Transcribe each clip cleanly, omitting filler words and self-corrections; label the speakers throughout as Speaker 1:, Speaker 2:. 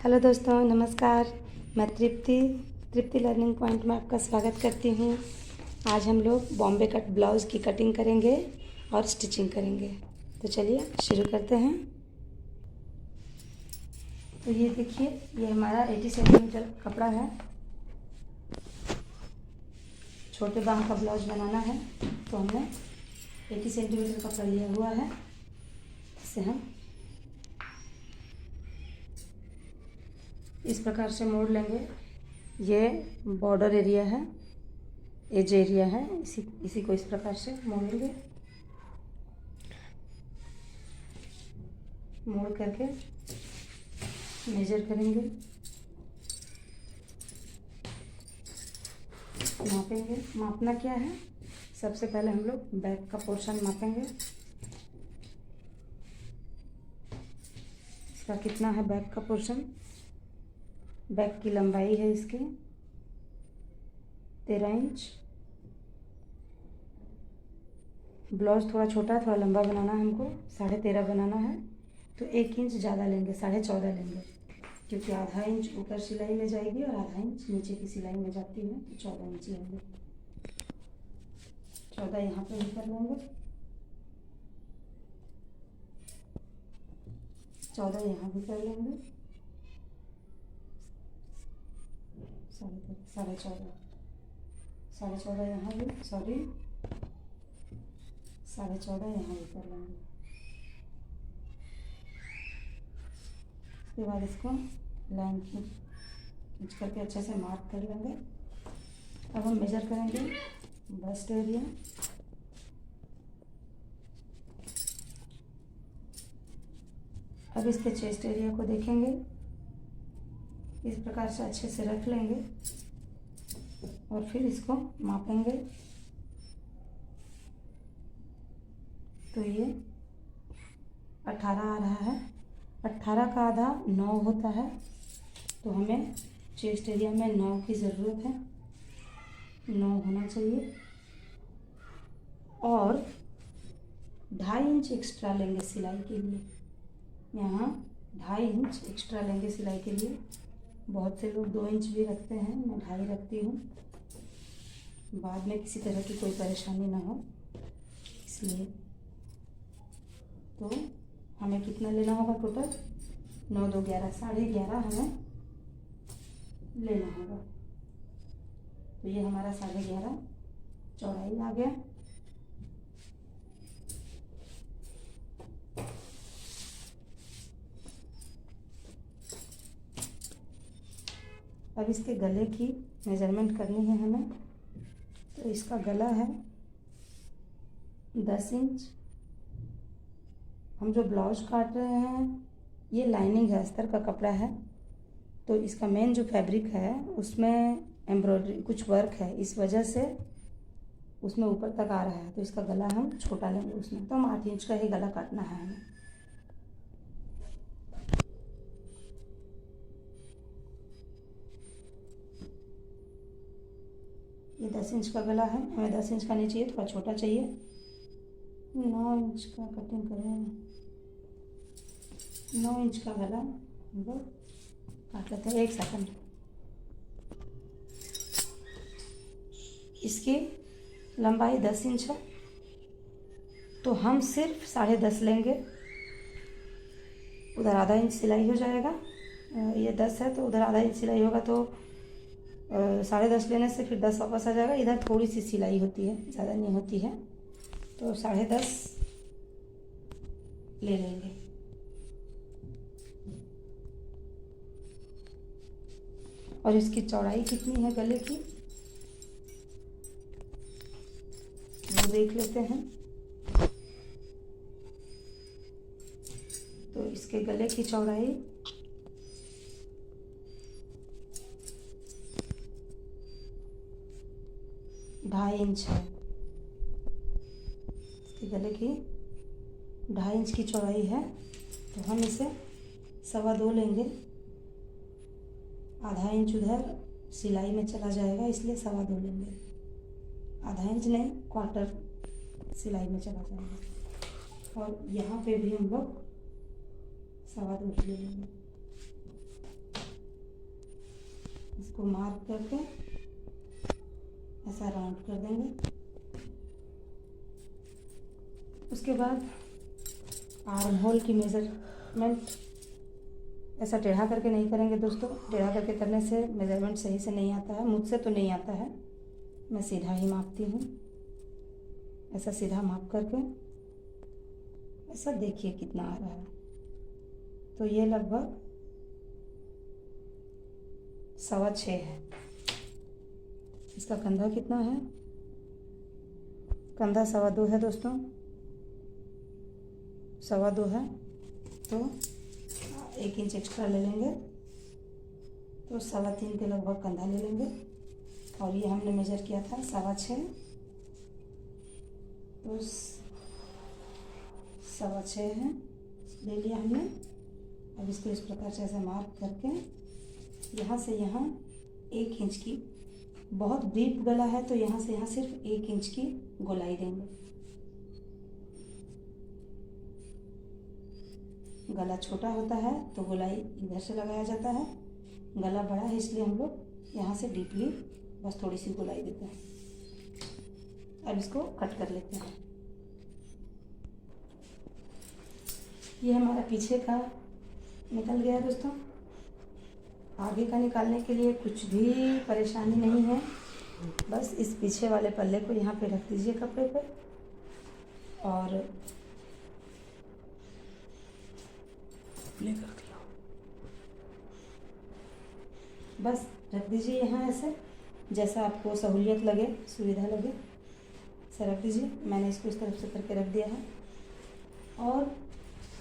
Speaker 1: Hello दोस्तों, नमस्कार। मैं तृप्ति लर्निंग पॉइंट में आपका स्वागत करती हूँ। आज हम लोग बॉम्बे कट ब्लाउज़ की कटिंग करेंगे और स्टिचिंग करेंगे। तो चलिए शुरू करते हैं। तो ये देखिए, ये हमारा 80 सेंटीमीटर कपड़ा है। छोटे बांह का ब्लाउज बनाना है तो हमने 80 सेंटीमीटर कपड़ा लिया हुआ है। इसे हम इस प्रकार से मोड़ लेंगे। ये बॉर्डर एरिया है, एज एरिया है, इसी को इस प्रकार से मोड़ेंगे। मोड़ करके मेजर करेंगे, मापेंगे। मापना क्या है, सबसे पहले हम लोग बैक का पोर्शन मापेंगे। इसका कितना है बैक का पोर्शन। बैक की लंबाई है इसकी 13 इंच। ब्लाउज थोड़ा छोटा है, थोड़ा लंबा बनाना है हमको, 13.5 बनाना है तो 1 इंच ज़्यादा लेंगे, 14.5 लेंगे, क्योंकि आधा इंच ऊपर सिलाई में जाएगी और आधा इंच नीचे की सिलाई में जाती है, तो 14 इंच लेंगे। 14 यहाँ पे भी कर लेंगे, 14 यहाँ भी कर लेंगे, 14.5 यहाँ भी, 14.5 यहाँ भी कर लेंगे। उसके बाद इसको लाइन खींच करके अच्छे से मार्क कर लेंगे। अब हम मेजर करेंगे बस्ट एरिया। अब इसके चेस्ट एरिया को देखेंगे, इस प्रकार से अच्छे से रख लेंगे और फिर इसको मापेंगे। तो ये 18 आ रहा है। 18 का आधा 9 होता है, तो हमें चेस्ट एरिया में 9 की ज़रूरत है, 9 होना चाहिए। और 2.5 इंच एक्स्ट्रा लेंगे सिलाई के लिए। यहाँ 2.5 इंच एक्स्ट्रा लेंगे सिलाई के लिए। बहुत से लोग 2 इंच भी रखते हैं, मैं 2.5 रखती हूँ, बाद में किसी तरह की कोई परेशानी ना हो इसलिए। तो हमें कितना लेना होगा टोटल, 9 2 11, 11.5 हमें लेना होगा। तो ये हमारा 11.5 चौड़ाई आ गया। अब इसके गले की मेजरमेंट करनी है हमें। तो इसका गला है 10 इंच। हम जो ब्लाउज काट रहे हैं ये लाइनिंग है, अस्तर का कपड़ा है, तो इसका मेन जो फैब्रिक है उसमें एम्ब्रॉयडरी कुछ वर्क है, इस वजह से उसमें ऊपर तक आ रहा है। तो इसका गला हम छोटा लेंगे उसमें, तो हम 8 इंच का ही गला काटना है हमें। ये 10 इंच का गला है, हमें 10 इंच का नहीं चाहिए, थोड़ा छोटा चाहिए। 9 इंच का कटिंग करें, 9 इंच का गला हम लोग काट लेते हैं। 1 सेकंड। इसकी लंबाई 10 इंच है, तो हम सिर्फ 10.5 लेंगे। उधर आधा इंच सिलाई हो जाएगा, ये 10 है तो उधर आधा इंच सिलाई होगा, तो 10.5 लेने से फिर 10 वापस आ जाएगा। इधर थोड़ी सी सिलाई होती है, ज़्यादा नहीं होती है, तो 10.5 ले लेंगे। और इसकी चौड़ाई कितनी है गले की वो देख लेते हैं। तो इसके गले की चौड़ाई 2.5 इंच है। इसके गले की 2.5 इंच की चौड़ाई है, तो हम इसे 2.25 लेंगे। आधा इंच उधर सिलाई में चला जाएगा, इसलिए 2.25 लेंगे। आधा इंच नहीं, क्वार्टर सिलाई में चला जाएगा। और यहाँ पे भी हम लोग 2.25 ले लेंगे। इसको मार्क करके ऐसा राउंड कर देंगे। उसके बाद आर्म होल की मेज़रमेंट ऐसा टेढ़ा करके नहीं करेंगे दोस्तों, टेढ़ा करके करने से मेज़रमेंट सही से नहीं आता है, मुझसे तो नहीं आता है, मैं सीधा ही मापती हूँ। ऐसा सीधा माप करके ऐसा देखिए कितना आ रहा है। तो ये लगभग 6.25 है। इसका कंधा कितना है? कंधा 2.25 है दोस्तों, 2.25 है। तो 1 इंच एक्स्ट्रा ले लेंगे, तो 3.25 के लगभग कंधा ले लेंगे। और ये हमने मेजर किया था 6.25, तो 6.25 है, ले लिया हमने। अब इसको इस प्रकार से ऐसे मार्क करके यहाँ से यहाँ 1 इंच की, बहुत डीप गला है तो यहाँ से यहाँ सिर्फ 1 इंच की गोलाई देंगे। गला छोटा होता है तो गोलाई इधर से लगाया जाता है, गला बड़ा है इसलिए हम लोग यहाँ से डीपली बस थोड़ी सी गोलाई देते हैं। अब इसको कट कर लेते हैं। ये हमारा पीछे का निकल गया दोस्तों। आगे का निकालने के लिए कुछ भी परेशानी नहीं है, बस इस पीछे वाले पल्ले को यहाँ पे रख दीजिए कपड़े पे और
Speaker 2: लेकर दिया,
Speaker 1: बस रख दीजिए यहाँ ऐसे, जैसा आपको सहूलियत लगे, सुविधा लगे, ऐसे रख दीजिए। मैंने इसको इस तरफ से करके रख दिया है। और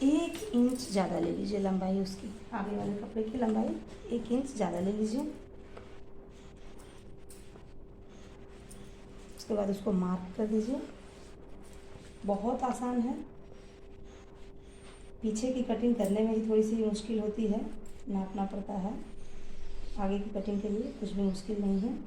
Speaker 1: 1 इंच ज़्यादा ले लीजिए लंबाई उसकी, आगे वाले कपड़े की लंबाई 1 इंच ज़्यादा ले लीजिए। उसके बाद उसको मार्क कर दीजिए। बहुत आसान है, पीछे की कटिंग करने में ही थोड़ी सी मुश्किल होती है, नापना पड़ता है। आगे की कटिंग के लिए कुछ भी मुश्किल नहीं है।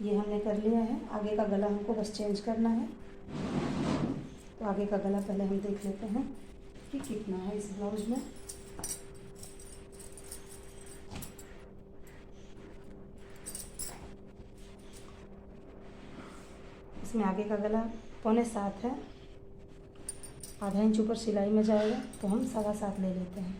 Speaker 1: ये हमने कर लिया है। आगे का गला हमको बस चेंज करना है, तो आगे का गला पहले हम देख लेते हैं कि कितना है इस ब्लाउज में। इसमें आगे का गला 6.25 है, आधा इंच ऊपर सिलाई में जाएगा, तो हम 7.25 ले लेते हैं।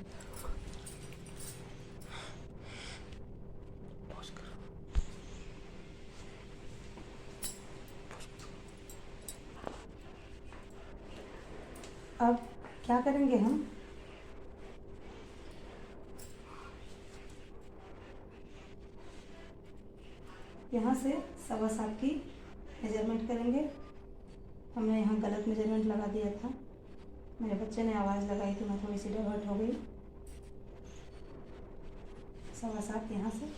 Speaker 1: अब क्या करेंगे हम, यहाँ से 7.25 की मेजरमेंट करेंगे। हमने यहाँ गलत मेजरमेंट लगा दिया था, मेरे बच्चे ने आवाज़ लगाई तो मैं थोड़ी सी डाइवर्ट हो गई। 7.25 यहाँ से,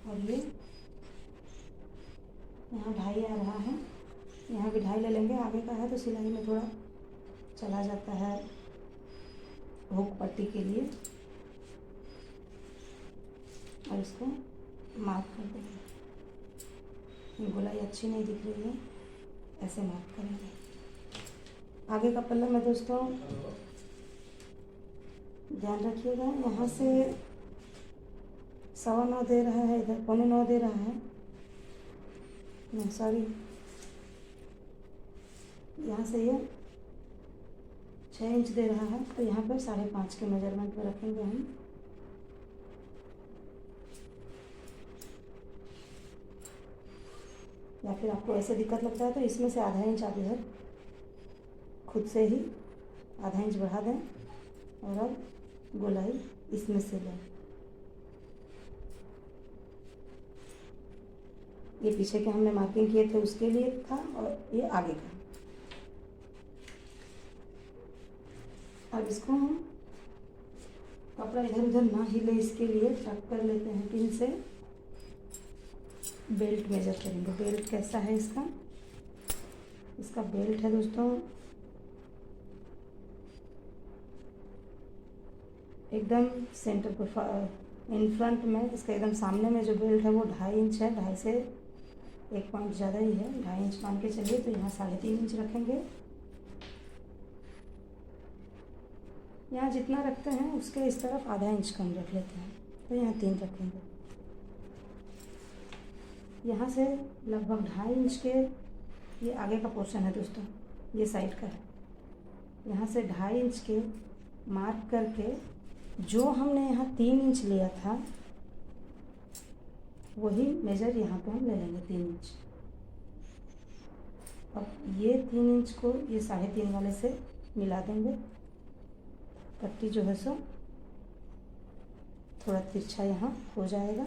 Speaker 1: और ये यहाँ 2.5 आ रहा है, यहाँ भी 2.5 ले लेंगे। आगे का है तो सिलाई में थोड़ा चला जाता है हुक पट्टी के लिए, और इसको मार्क कर देंगे। गोलाई अच्छी नहीं दिख रही है, ऐसे मार्क करेंगे। आगे का पल्ला में दोस्तों ध्यान रखिएगा, यहाँ से 9.25 दे रहा है, इधर 9.25 दे रहा है, नहीं सॉरी, यहाँ से ये 6 इंच दे रहा है, तो यहाँ पर 5.5 के मेजरमेंट पर रखेंगे हम। या फिर आपको ऐसे दिक्कत लगता है तो इसमें से आधा इंच आप इधर खुद से ही आधा इंच बढ़ा दें, और अब गोलाई इसमें से लें। ये पीछे के हमने मार्किंग किए थे उसके लिए था, और ये आगे का। अब इसको हम कपड़ा इधर उधर ना हिले, इसके लिए टक कर लेते हैं पिन से। बेल्ट मेजर करेंगे। बेल्ट कैसा है इसका, इसका बेल्ट है दोस्तों एकदम सेंटर पर इन फ्रंट में इसके एकदम सामने में जो बेल्ट है वो 2.5 इंच है, 2.5 से 1 पॉइंट ज़्यादा ही है, 2.5 इंच मान के चलिए। तो यहाँ 3.5 इंच रखेंगे। यहाँ जितना रखते हैं उसके इस तरफ आधा इंच कम रख लेते हैं, तो यहाँ 3 रखेंगे। यहाँ से लगभग 2.5 इंच के, ये आगे का पोर्शन है दोस्तों, ये साइड का है, यहाँ से 2.5 इंच के मार्क करके जो हमने यहाँ 3 इंच लिया था वही मेजर यहाँ पे हम ले लेंगे 3 इंच। अब ये 3 इंच को ये 3.5 वाले से मिला देंगे। पट्टी जो है सो थोड़ा तिरछा यहाँ हो जाएगा।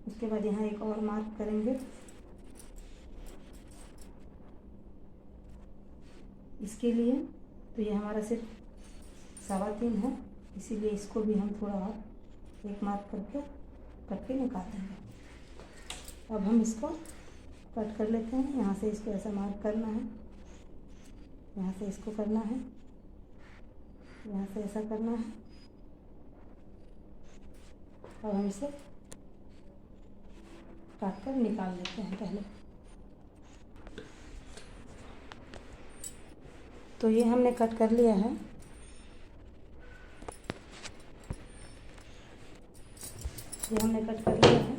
Speaker 1: उसके बाद यहाँ एक और मार्क करेंगे, इसके लिए। तो ये हमारा सिर्फ 3.25 है, इसीलिए इसको भी हम थोड़ा और एक मार्क करके निकाल देंगे। अब हम इसको कट कर लेते हैं। यहाँ से इसको ऐसा मार्क करना है, यहाँ से इसको करना है, यहाँ से ऐसा करना है। अब हम इसे काट कर निकाल लेते हैं पहले। तो ये हमने कट कर लिया है। ये हमने कट कर लिया है,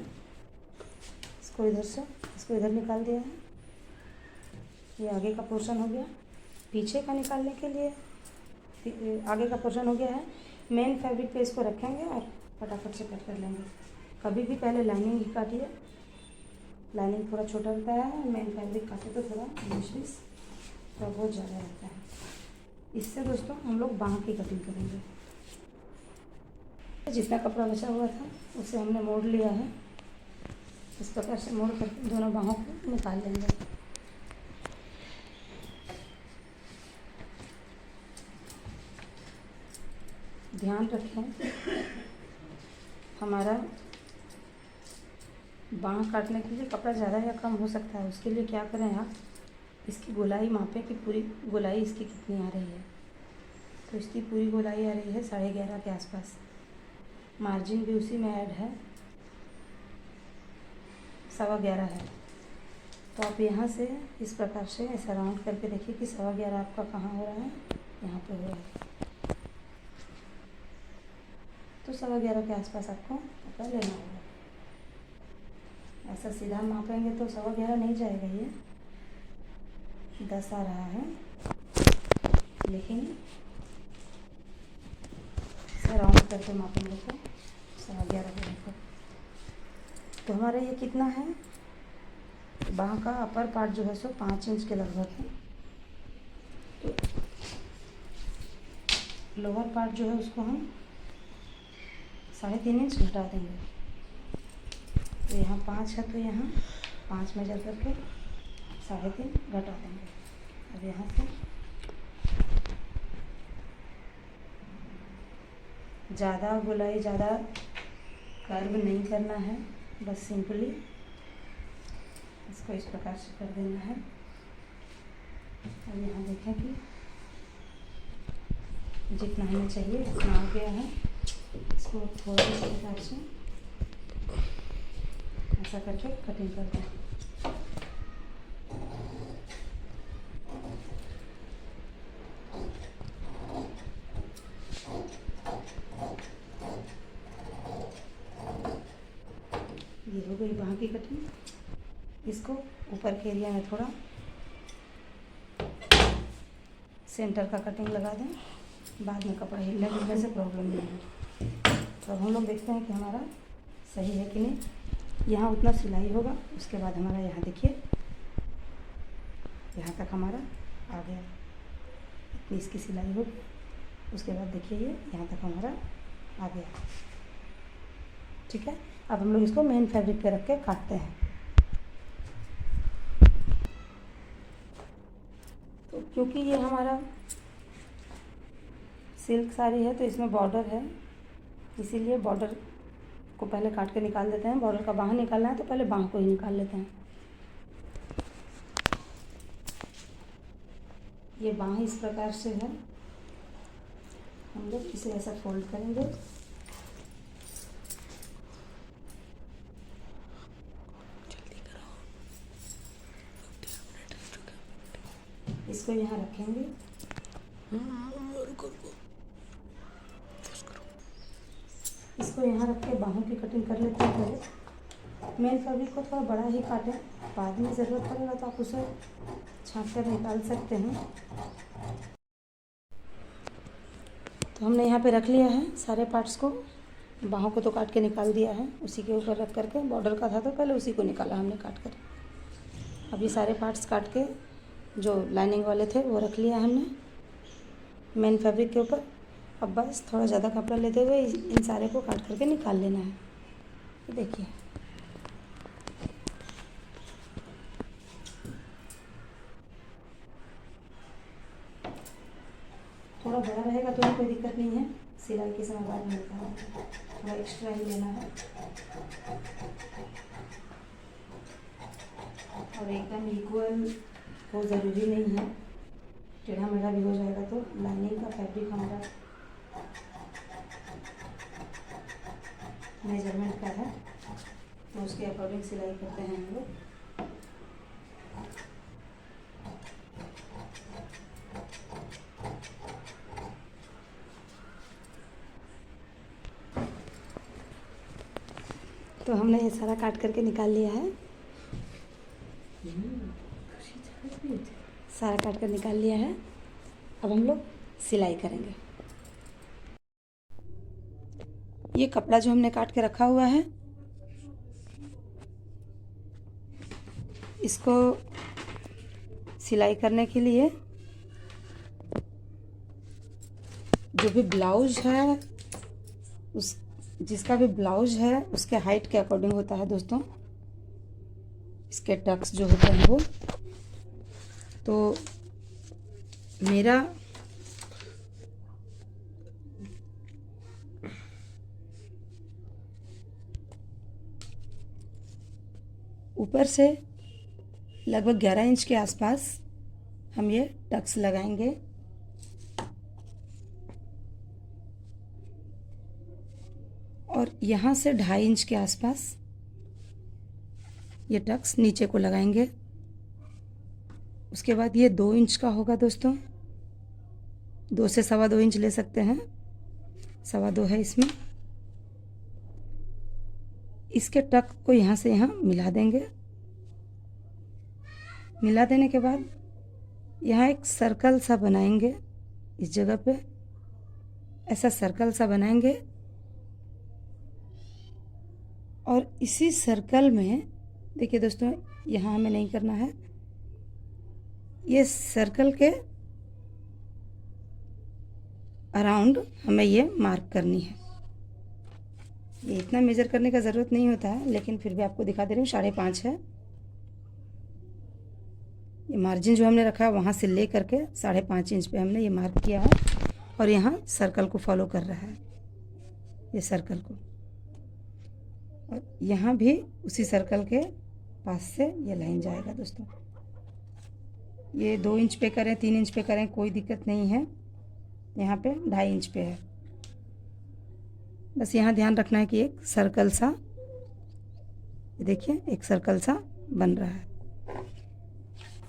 Speaker 1: इसको इधर से इसको इधर निकाल दिया है। ये आगे का पोर्शन हो गया। पीछे का निकालने के लिए आगे का पोर्शन हो गया है। मेन फैब्रिक पे इसको रखेंगे और फटाफट से कट कर लेंगे। कभी भी पहले लाइनिंग ही काटिए, लाइनिंग थोड़ा छोटा रहता है, मेन फैब्रिक काटे तो थोड़ा 19-20 थोड़ा बहुत ज़्यादा रहता है। इससे दोस्तों हम लोग बाँह की कटिंग करेंगे। जितना कपड़ा बचा हुआ था उसे हमने मोड़ लिया है। इस प्रकार से मोड़ कर दोनों बाहों को निकाल लेंगे। ध्यान रखें, हमारा बाँह काटने के लिए कपड़ा ज़्यादा या कम हो सकता है। उसके लिए क्या करें आप, इसकी गोलाई मापें कि पूरी गोलाई इसकी कितनी आ रही है। तो इसकी पूरी गोलाई आ रही है 11.5 के आसपास। मार्जिन भी उसी में ऐड है, 11.25 है। तो आप यहाँ से इस प्रकार से ऐसा राउंड करके देखिए कि 11.25 आपका कहाँ हो रहा है, यहाँ पे हो रहा है। तो 11.25 के आसपास आपको कपड़ा लेना होगा। ऐसा सीधा मापेंगे तो 11.25 नहीं जाएगा, ये 10 आ रहा है, लेकिन राउंड करके मापेंगे तो 11.25 बनेगा। तो हमारा ये कितना है, बाँह का अपर पार्ट जो है सो 5 इंच के लगभग है। तो लोअर पार्ट जो है उसको हम 3.5 इंच घटा देंगे। तो यहाँ 5 है, तो यहाँ 5 मेजर करके 3.5 घटा देंगे। अब यहाँ से ज़्यादा गोलाई, ज़्यादा कर्व नहीं करना है, बस सिंपली इसको इस प्रकार से कर देना है। अब यहाँ देखें कि जितना हमें चाहिए उतना आ गया है। इसको थोड़ा इस प्रकार से ऐसा करके कटिंग कर दें। ये हो गई बाँह की कटिंग। इसको ऊपर के एरिया में थोड़ा सेंटर का कटिंग लगा दें, बाद में कपड़ा हिलने डुलने से प्रॉब्लम नहीं है। तो अब हम लोग देखते हैं कि हमारा सही है कि नहीं। यहाँ उतना सिलाई होगा, उसके बाद हमारा यहाँ देखिए यहाँ तक हमारा आ गया, इतनी इसकी सिलाई होगी। उसके बाद देखिए ये यहाँ तक हमारा आ गया। ठीक है, अब हम लोग इसको मेन फैब्रिक पे रख के काटते हैं। तो क्योंकि ये हमारा सिल्क साड़ी है तो इसमें बॉर्डर है, इसीलिए बॉर्डर को पहले काट के निकाल देते हैं। बॉर्डर का बाँह निकालना है तो पहले बाँह को ही निकाल लेते हैं। ये बाँह इस प्रकार से है, हम लोग इसे ऐसा फोल्ड करेंगे इसको यहाँ रखेंगे। इसको यहाँ रख के बाहों की कटिंग कर लेते हैं पहले। मेन फैब्रिक को थोड़ा बड़ा ही काटें, बाद में ज़रूरत पड़ेगा तो आप उसे छाँट कर निकाल सकते हैं। तो हमने यहाँ पे रख लिया है सारे पार्ट्स को। बाहों को तो काट के निकाल दिया है, उसी के ऊपर रख करके, बॉर्डर का था तो पहले उसी को निकाला हमने काट कर। अब ये सारे पार्ट्स काट के जो लाइनिंग वाले थे वो रख लिया हमने मेन फैब्रिक के ऊपर। अब बस थोड़ा ज़्यादा कपड़ा लेते हुए इन सारे को काट करके निकाल लेना है। ये देखिए, थोड़ा बड़ा रहेगा तो कोई दिक्कत नहीं है, सिलाई के समय बाद में निकालना है, थोड़ा एक्स्ट्रा ही लेना है। और एकदम इक्वल हो ज़रूरी नहीं है, टेढ़ा मेढ़ा भी हो जाएगा तो लाइनिंग का फैब्रिक हमारा मेजरमेंट का है तो उसके अकॉर्डिंग सिलाई करते हैं हम लोग। तो हमने ये सारा काट करके निकाल लिया है, सारा काट कर निकाल लिया है। अब हम लोग सिलाई करेंगे। ये कपड़ा जो हमने काट के रखा हुआ है, इसको सिलाई करने के लिए जो भी ब्लाउज है उस जिसका भी ब्लाउज है उसके हाइट के अकॉर्डिंग होता है दोस्तों, इसके टक्स जो होते हैं वो। तो मेरा ऊपर से लगभग 11 इंच के आसपास हम ये टक्स लगाएंगे। और यहाँ से 2.5 इंच के आसपास ये टक्स नीचे को लगाएंगे। उसके बाद ये 2 इंच का होगा दोस्तों, 2 से 2.25 इंच ले सकते हैं, 2.25 है इसमें। इसके टक को यहाँ से यहाँ मिला देंगे। मिला देने के बाद यहाँ एक सर्कल सा बनाएंगे, इस जगह पे ऐसा सर्कल सा बनाएंगे। और इसी सर्कल में देखिए दोस्तों, यहाँ हमें नहीं करना है, ये सर्कल के अराउंड हमें ये मार्क करनी है। ये इतना मेजर करने का ज़रूरत नहीं होता है, लेकिन फिर भी आपको दिखा दे रही हूँ। 5.5 है ये मार्जिन जो हमने रखा है, वहाँ से ले करके 5.5 इंच पे हमने ये मार्क किया है। और यहाँ सर्कल को फॉलो कर रहा है, ये सर्कल को। और यहाँ भी उसी सर्कल के पास से ये लाइन जाएगा दोस्तों। ये 2 इंच पे करें, 3 इंच पे करें, कोई दिक्कत नहीं है। यहाँ पे 2.5 इंच पे है। बस यहाँ ध्यान रखना है कि एक सर्कल सा, देखिए एक सर्कल सा बन रहा है।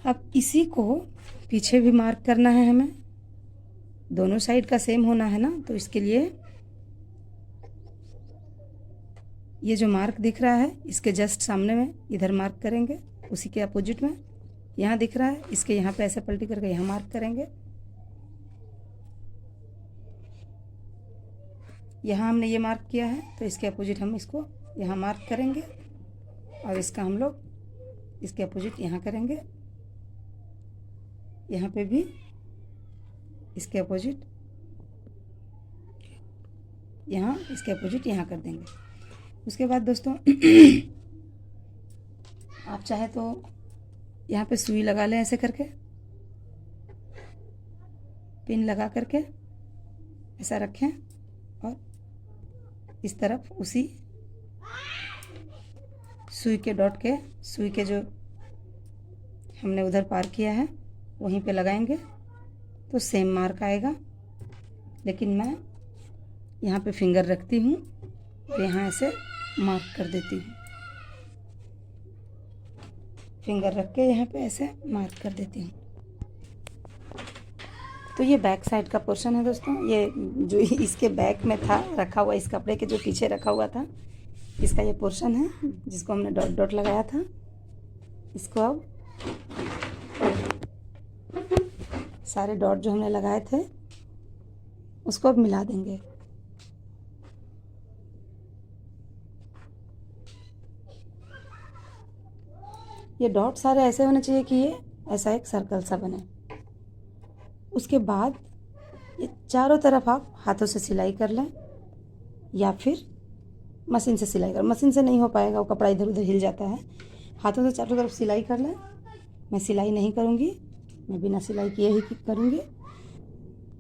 Speaker 1: अब इसी को पीछे भी मार्क करना है हमें, दोनों साइड का सेम होना है ना। तो इसके लिए ये जो मार्क दिख रहा है, इसके जस्ट सामने में इधर मार्क करेंगे, उसी के अपोजिट में यहाँ दिख रहा है, इसके यहाँ पे ऐसे पलटी करके यहाँ मार्क करेंगे। यहाँ हमने ये मार्क किया है, तो इसके अपोजिट हम इसको यहाँ मार्क करेंगे। और इसका हम लोग इसके अपोजिट यहाँ करेंगे, यहाँ पे भी इसके अपोजिट यहाँ, इसके अपोजिट यहाँ कर देंगे। उसके बाद दोस्तों आप चाहे तो यहाँ पे सुई लगा लें, ऐसे करके पिन लगा करके ऐसा रखें। और इस तरफ उसी सुई के डॉट के, सुई के जो हमने उधर पार किया है वहीं पे लगाएंगे तो सेम मार्क आएगा। लेकिन मैं यहाँ पे फिंगर रखती हूँ और यहाँ ऐसे मार्क कर देती हूँ, फिंगर रख के यहाँ पे ऐसे मार्क कर देती हूँ। तो ये बैक साइड का पोर्शन है दोस्तों। ये जो इसके बैक में था रखा हुआ, इस कपड़े के जो पीछे रखा हुआ था, इसका ये पोर्शन है जिसको हमने डॉट डॉट लगाया था। इसको अब सारे डॉट जो हमने लगाए थे उसको अब मिला देंगे। ये डॉट सारे ऐसे होने चाहिए कि ये ऐसा एक सर्कल सा बने। उसके बाद ये चारों तरफ आप हाथों से सिलाई कर लें या फिर मशीन से सिलाई कर। मशीन से नहीं हो पाएगा, वो कपड़ा इधर उधर हिल जाता है। हाथों से चारों तरफ सिलाई कर लें। मैं सिलाई नहीं करूँगी, मैं बिना सिलाई किए ही करूँगी।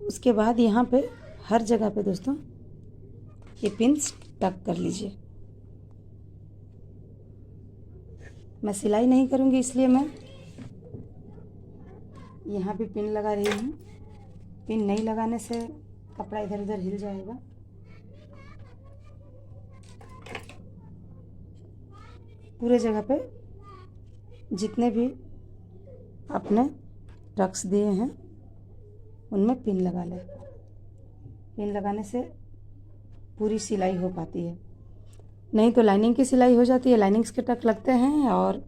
Speaker 1: उसके बाद यहाँ पे हर जगह पे दोस्तों ये पिन्स टक कर लीजिए। मैं सिलाई नहीं करूँगी इसलिए मैं यहाँ भी पिन लगा रही हूँ। पिन नहीं लगाने से कपड़ा इधर उधर हिल जाएगा। पूरे जगह पे जितने भी आपने टक्स दिए हैं उनमें पिन लगा लें। पिन लगाने से पूरी सिलाई हो पाती है, नहीं तो लाइनिंग की सिलाई हो जाती है। लाइनिंग्स के टक लगते हैं और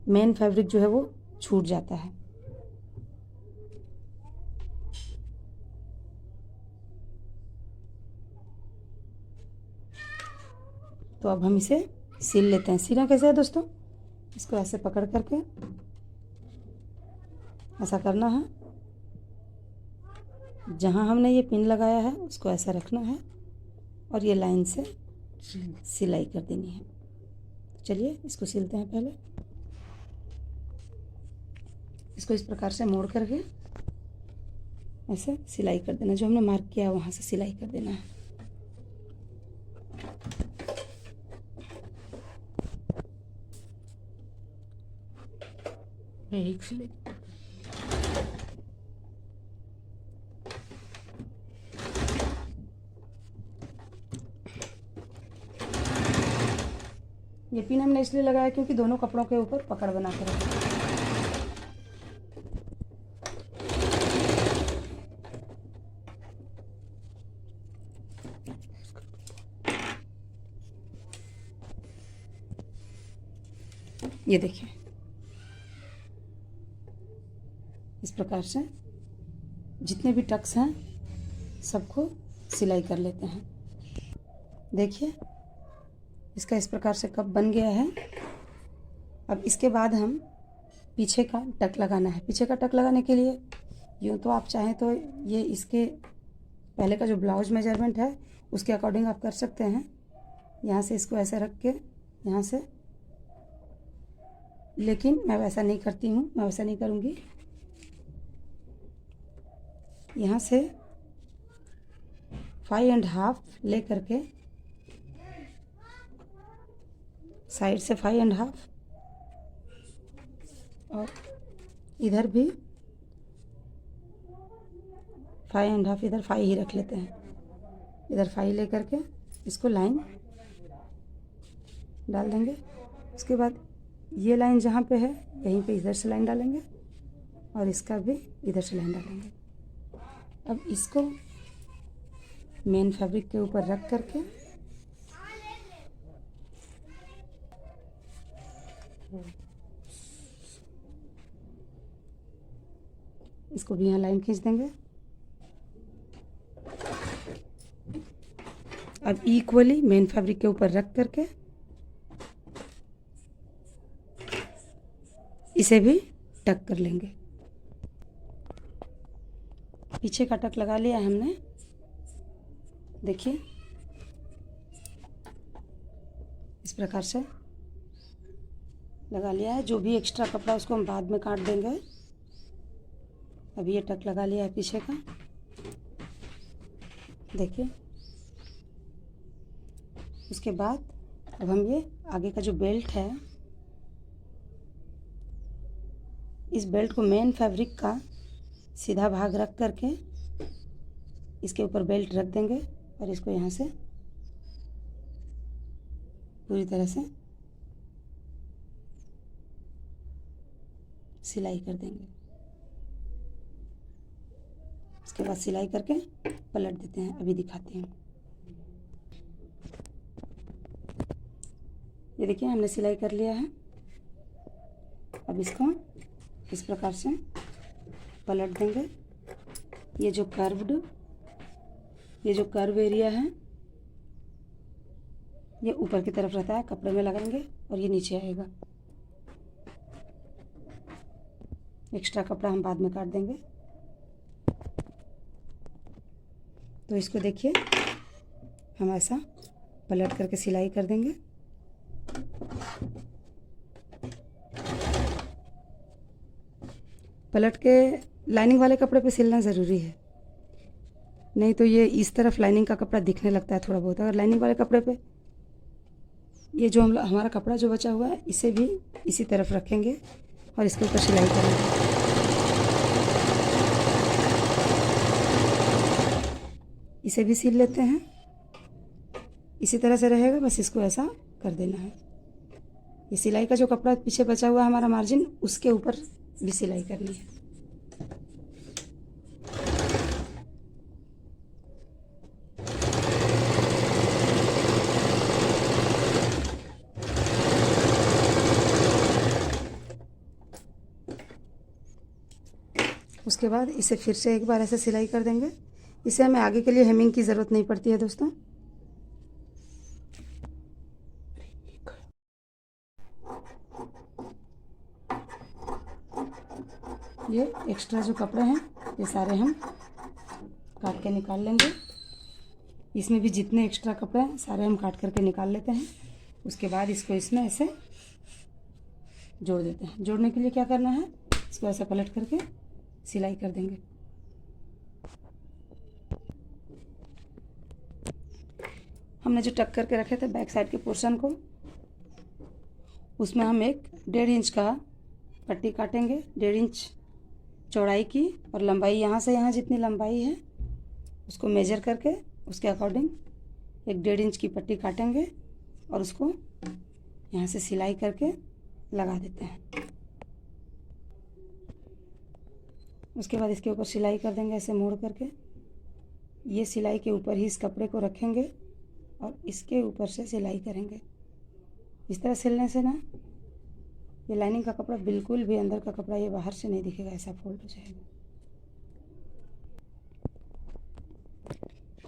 Speaker 1: मेन फैब्रिक जो है वो छूट जाता है। तो अब हम इसे सिल लेते हैं। सिलना कैसे है दोस्तों, इसको ऐसे पकड़ करके ऐसा करना है। जहाँ हमने ये पिन लगाया है उसको ऐसा रखना है और ये लाइन से सिलाई कर देनी है। चलिए इसको सिलते हैं। पहले इसको इस प्रकार से मोड़ करके ऐसे सिलाई कर देना। जो हमने मार्क किया है वहाँ से सिलाई कर देना है।
Speaker 2: एक सिलाई
Speaker 1: ये पिन हमने इसलिए लगाया क्योंकि दोनों कपड़ों के ऊपर पकड़ बना कर रखें। ये देखिए इस प्रकार से जितने भी टक्स हैं सबको सिलाई कर लेते हैं। देखिए इसका इस प्रकार से कप बन गया है। अब इसके बाद हम पीछे का टक लगाना है। पीछे का टक लगाने के लिए यूँ तो आप चाहें तो ये इसके पहले का जो ब्लाउज मेजरमेंट है उसके अकॉर्डिंग आप कर सकते हैं। यहाँ से इसको ऐसे रख के यहाँ से, लेकिन मैं वैसा नहीं करती हूँ, मैं वैसा नहीं करूँगी। यहाँ से 5.5 ले करके साइड से 5.5 और इधर भी 5.5, इधर 5 ही रख लेते हैं। इधर 5 ले करके इसको लाइन डाल देंगे। उसके बाद ये लाइन जहाँ पे है यहीं पे इधर से लाइन डालेंगे और इसका भी इधर से लाइन डालेंगे। अब इसको मेन फैब्रिक के ऊपर रख करके इसको भी यहाँ लाइन खींच देंगे। अब इक्वली मेन फैब्रिक के ऊपर रख करके इसे भी टक कर लेंगे। पीछे का टक लगा लिया है हमने, देखिए इस प्रकार से लगा लिया है। जो भी एक्स्ट्रा कपड़ा उसको हम बाद में काट देंगे। अभी ये टक लगा लिया है पीछे का, देखिए। उसके बाद अब हम ये आगे का जो बेल्ट है, इस बेल्ट को मेन फैब्रिक का सीधा भाग रख करके इसके ऊपर बेल्ट रख देंगे और इसको यहाँ से पूरी तरह से सिलाई कर देंगे। उसके बाद सिलाई करके पलट देते हैं। अभी दिखाते हैं। ये देखिए हमने सिलाई कर लिया है। अब इसको इस प्रकार से पलट देंगे। ये जो कर्व एरिया है ये ऊपर की तरफ रहता है, कपड़े में लगाएंगे और ये नीचे आएगा। एक्स्ट्रा कपड़ा हम बाद में काट देंगे। तो इसको देखिए हम ऐसा पलट करके सिलाई कर देंगे। पलट के लाइनिंग वाले कपड़े पे सिलना ज़रूरी है, नहीं तो ये इस तरफ लाइनिंग का कपड़ा दिखने लगता है थोड़ा बहुत। अगर लाइनिंग वाले कपड़े पे ये जो हमारा कपड़ा जो बचा हुआ है इसे भी इसी तरफ रखेंगे और इसके ऊपर सिलाई करेंगे। इसे भी सिल लेते हैं। इसी तरह से रहेगा, बस इसको ऐसा कर देना है। ये सिलाई का जो कपड़ा पीछे बचा हुआ है हमारा मार्जिन, उसके ऊपर भी सिलाई करनी है। उसके बाद इसे फिर से एक बार ऐसे सिलाई कर देंगे। इसे हमें आगे के लिए हेमिंग की ज़रूरत नहीं पड़ती है दोस्तों। ये एक्स्ट्रा जो कपड़े हैं ये सारे हम काट के निकाल लेंगे। इसमें भी जितने एक्स्ट्रा कपड़े हैं सारे हम काट करके निकाल लेते हैं। उसके बाद इसको इसमें ऐसे जोड़ देते हैं। जोड़ने के लिए क्या करना है, इसको ऐसे पलट करके सिलाई कर देंगे। हमने जो टक करके रखे थे बैक साइड के पोर्शन को, उसमें हम एक 1.5 इंच का पट्टी काटेंगे। 1.5 इंच चौड़ाई की और लंबाई यहाँ से यहाँ जितनी लंबाई है उसको मेजर करके उसके अकॉर्डिंग एक 1.5 इंच की पट्टी काटेंगे और उसको यहाँ से सिलाई करके लगा देते हैं। उसके बाद इसके ऊपर सिलाई कर देंगे ऐसे मोड़ करके। ये सिलाई के ऊपर ही इस कपड़े को रखेंगे और इसके ऊपर से सिलाई करेंगे। इस तरह सिलने से ना ये लाइनिंग का कपड़ा बिल्कुल भी अंदर का कपड़ा ये बाहर से नहीं दिखेगा, ऐसा फोल्ड हो जाएगा।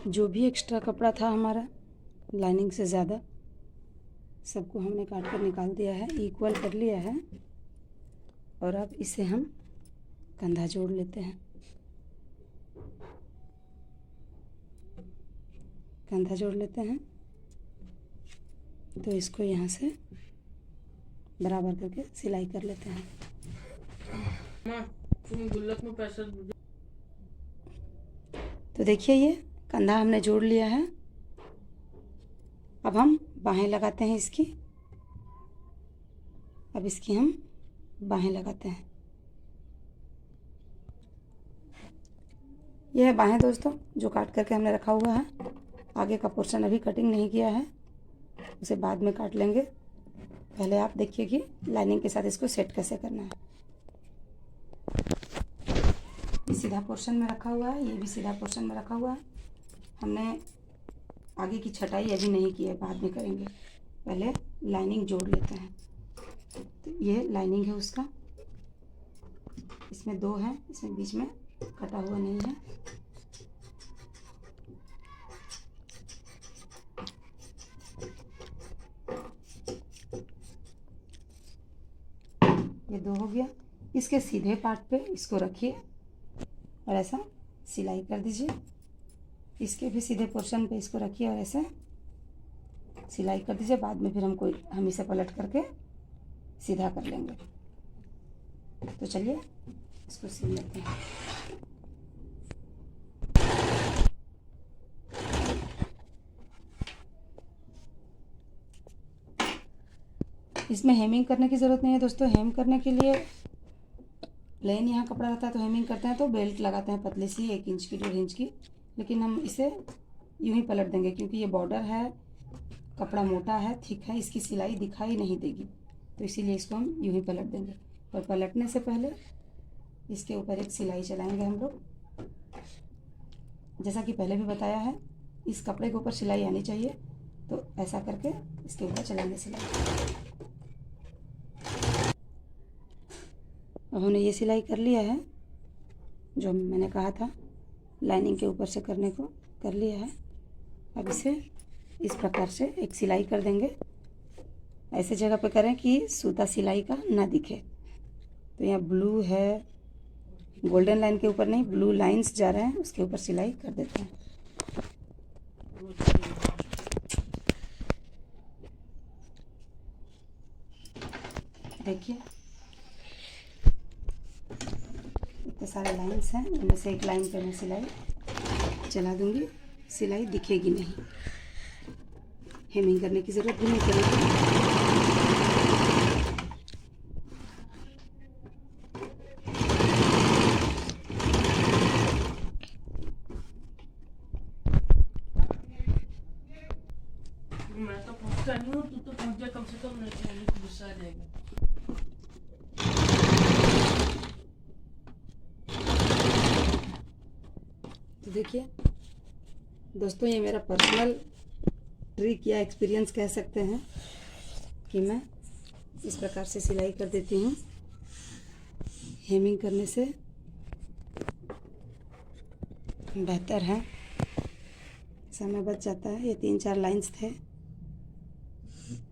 Speaker 1: जो भी एक्स्ट्रा कपड़ा था हमारा लाइनिंग से ज़्यादा, सबको हमने काट कर निकाल दिया है, इक्वल कर लिया है। और अब इसे हम कंधा जोड़ लेते हैं। कंधा जोड़ लेते हैं तो इसको यहाँ से बराबर करके सिलाई कर लेते हैं। तो देखिए ये कंधा हमने जोड़ लिया है। अब हम बाहें लगाते हैं इसकी। अब इसकी हम बाहें लगाते हैं। यह है बाहें दोस्तों, जो काट करके हमने रखा हुआ है। आगे का पोर्शन अभी कटिंग नहीं किया है, उसे बाद में काट लेंगे। पहले आप देखिए कि लाइनिंग के साथ इसको सेट कैसे करना है। ये सीधा पोर्शन में रखा हुआ है, ये भी सीधा पोर्शन में रखा हुआ है। हमने आगे की छटाई अभी नहीं की है, बाद में करेंगे। पहले लाइनिंग जोड़ लेते हैं। तो ये लाइनिंग है उसका, इसमें 2 है, इसमें बीच में कटा हुआ नहीं है। ये 2 हो गया। इसके सीधे पार्ट पे इसको रखिए और ऐसा सिलाई कर दीजिए। इसके भी सीधे पोर्शन पे इसको रखिए और ऐसे सिलाई कर दीजिए। बाद में फिर हम इसे पलट करके सीधा कर लेंगे। तो चलिए इसको सिल लेते हैं। इसमें हेमिंग करने की ज़रूरत नहीं है दोस्तों। हेम करने के लिए प्लेन यहाँ कपड़ा रहता है तो हेमिंग करते हैं तो बेल्ट लगाते हैं पतली सी 1 इंच की 1.5 इंच की। लेकिन हम इसे यूं ही पलट देंगे क्योंकि ये बॉर्डर है, कपड़ा मोटा है, थिक है, इसकी सिलाई दिखाई नहीं देगी, तो इसीलिए इसको हम यूं ही पलट देंगे। और पलटने से पहले इसके ऊपर एक सिलाई चलाएंगे हम लोग। जैसा कि पहले भी बताया है, इस कपड़े के ऊपर सिलाई आनी चाहिए, तो ऐसा करके इसके ऊपर चलाएंगे सिलाई। अब हमने ये सिलाई कर लिया है, जो मैंने कहा था लाइनिंग के ऊपर से करने को, कर लिया है। अब इसे इस प्रकार से एक सिलाई कर देंगे। ऐसे जगह पे करें कि सूता सिलाई का ना दिखे। तो यहाँ ब्लू है, गोल्डन लाइन के ऊपर नहीं, ब्लू लाइंस जा रहे हैं, उसके ऊपर सिलाई कर देते हैं। देखिए इतने सारे लाइंस हैं, इनमें से एक लाइन पे मैं सिलाई चला दूंगी, सिलाई दिखेगी नहीं, हेमिंग करने की ज़रूरत भी नहीं पड़ेगी।
Speaker 2: मैं तो पहुंचता नहीं हूँ, तू तो पहुंच जा कम से कम, नहीं तो मम्मी को गुस्सा आ जाएगा।
Speaker 1: तो देखिए दोस्तों, ये मेरा पर्सनल ट्रिक या एक्सपीरियंस कह सकते हैं कि मैं इस प्रकार से सिलाई कर देती हूँ। हेमिंग करने से बेहतर है, समय बच जाता है। ये 3-4 लाइंस थे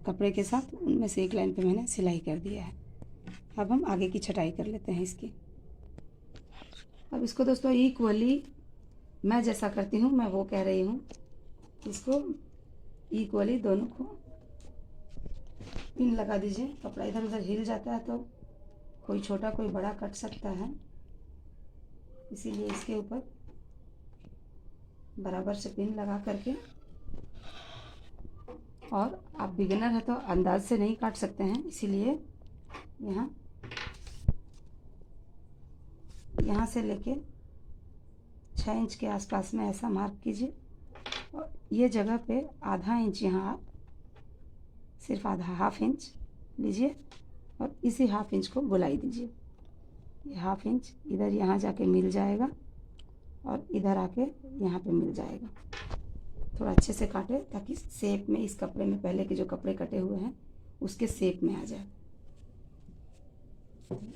Speaker 1: कपड़े के साथ, उनमें से एक लाइन पे मैंने सिलाई कर दिया है। अब हम आगे की छटाई कर लेते हैं इसकी। अब इसको दोस्तों इक्वली मैं जैसा करती हूँ, मैं वो कह रही हूँ, इसको इक्वली दोनों को पिन लगा दीजिए। कपड़ा इधर उधर हिल जाता है तो कोई छोटा कोई बड़ा कट सकता है, इसीलिए इसके ऊपर बराबर से पिन लगा करके, और आप बिगिनर है तो अंदाज से नहीं काट सकते हैं, इसीलिए यहाँ से लेके 6 इंच के आसपास में ऐसा मार्क कीजिए, और ये जगह पे आधा इंच, यहाँ सिर्फ आधा हाफ इंच लीजिए और इसी हाफ इंच को बुलाई दीजिए। ये हाफ इंच इधर यहाँ जाके मिल जाएगा और इधर आके यहाँ पे मिल जाएगा। थोड़ा अच्छे से काटे ताकि शेप में, इस कपड़े में पहले के जो कपड़े कटे हुए हैं उसके शेप में आ जाए।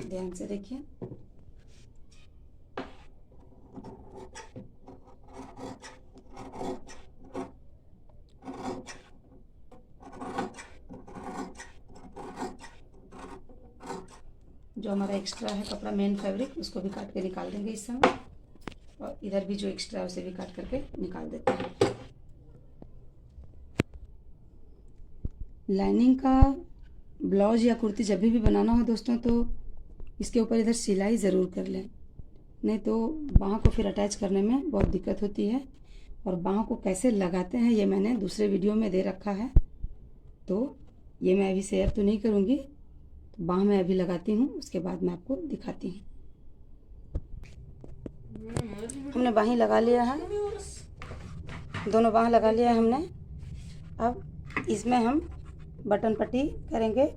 Speaker 1: ध्यान से देखिए। जो हमारा एक्स्ट्रा है कपड़ा, मेन फैब्रिक, उसको भी काट के निकाल देंगे इस समय, और इधर भी जो एक्स्ट्रा है उसे भी काट करके निकाल देते हैं। लाइनिंग का ब्लाउज या कुर्ती जब भी बनाना हो दोस्तों, तो इसके ऊपर इधर सिलाई ज़रूर कर लें, नहीं तो बाहों को फिर अटैच करने में बहुत दिक्कत होती है। और बाहों को कैसे लगाते हैं ये मैंने दूसरे वीडियो में दे रखा है, तो ये मैं अभी शेयर तो नहीं करूँगी। तो बाह मैं अभी लगाती हूँ, उसके बाद मैं आपको दिखाती हूँ। हमने बाहें लगा लिया है, दोनों बाह लगा लिया है हमने। अब इसमें हम बटन पट्टी करेंगे,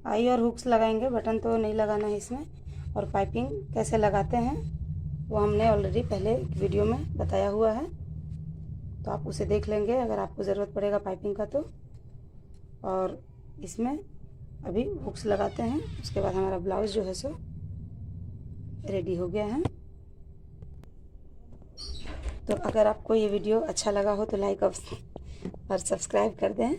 Speaker 1: आई और हुक्स लगाएंगे, बटन तो नहीं लगाना है इसमें। और पाइपिंग कैसे लगाते हैं वो हमने ऑलरेडी पहले वीडियो में बताया हुआ है, तो आप उसे देख लेंगे अगर आपको ज़रूरत पड़ेगा पाइपिंग का तो। और इसमें अभी हुक्स लगाते हैं, उसके बाद हमारा ब्लाउज जो है सो रेडी हो गया है। तो अगर आपको ये वीडियो अच्छा लगा हो तो लाइक और सब्सक्राइब कर दें।